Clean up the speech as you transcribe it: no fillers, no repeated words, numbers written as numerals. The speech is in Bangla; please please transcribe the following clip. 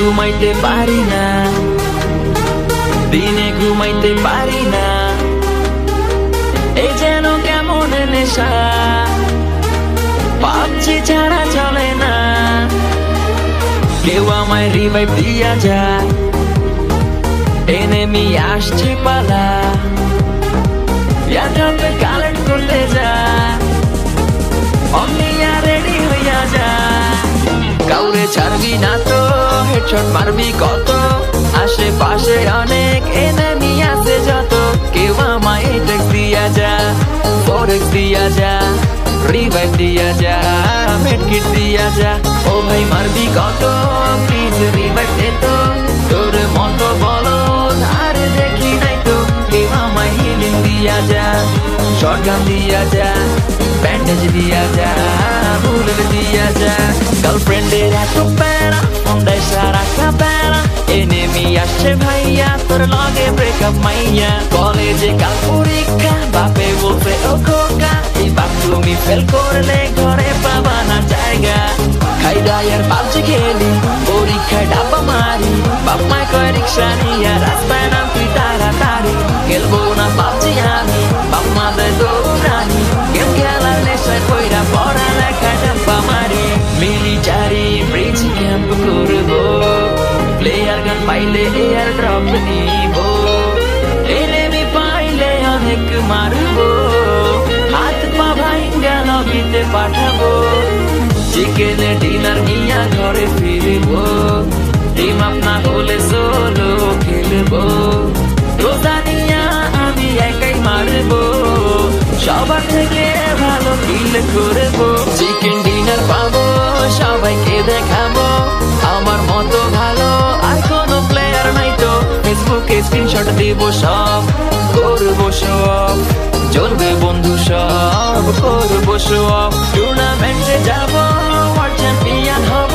ঘুমাইতে পারি না, দিনে ঘুমাইতে পারি না, এই যেন কেমন নেশা, পাবজি ছাড়া চলে না। কেউ আমায় রিভাইভ দিয়া যায়, এনিমি আসছে পালা, ইয়াড্রপে কালেক্ট করতে যায়, অমনিয়া রেডি হইয়া যায়। কাউরে ছাড়বি না তো, হেডশট মারবি কত, আশেপাশে অনেক এনিমি আছে যত। কেউ আমায় টেক্স দিয়া যা, ফোরেক্স দিয়া যা, রিভাইভ দিয়া যা, মেডকিট দিয়া যা। ও ভাই মারবি কত, প্লিজ রিভাইভ দে তো, তোর মতো বলো আরে দেখি নাই তো। কেউ আমায় হিলিং দিয়া যা, শটগান দিয়া যা, ব্যান্ডেজ দিয়া যা, বুলেট দিয়া যা। গার্লফ্রেন্ডের এত প্যারা, ফোনটায় সারা কাপেরা, এনিমি আসছে ভাইয়া তোর লগে ব্রেকআপ মাইয়া। কলেজে কাল পরীক্ষা, বাপে বলছে ও খোকা, এই বাপ তুমি ফেল করলে ঘরে পাবা না জায়গা। খাই দায়ের পাবজি খেলি, পরীক্ষায় ডাব্বা মারি, বাপ মায় কয় রিক্সা নিয়া রাস্তায় নাম তুই তাড়াতাড়ি। খেলবো না পাবজি আমি, বাপ মা দেয় দৌড়ানি, গেম খেলার নেশায় কইরা পড়ালেখায় ডাব্বা মারি। মিলিটারি ব্রিজ ক্যাম্প করবো, প্লেয়ার গান পাইলে এয়ার ড্রপ নিব, এনিমি পাইলে অনেক মারবো, হাত পা ভাইঙ্গা লবিতে পাঠাবো। চিকেন ডিনার নিয়া ঘরে ফিরবো, টিম আপ না হলে সোলো খেলবো, রোজা নিয়া আমি একাই মারবো, সবার থেকে ভালো কিল করবো। চিকেন ডিনার পাবো, সবাইকে দেখাবো, আমার মতো ভালো আর কোনো প্লেয়ার নাই তো। ফেসবুকে স্ক্রিনশট দিব সব, করবো সব, চলবে বন্ধু সব, করবো সব। টুর্নামেন্টে যাবো, ওয়ার্ল্ড চ্যাম্পিয়ন হব।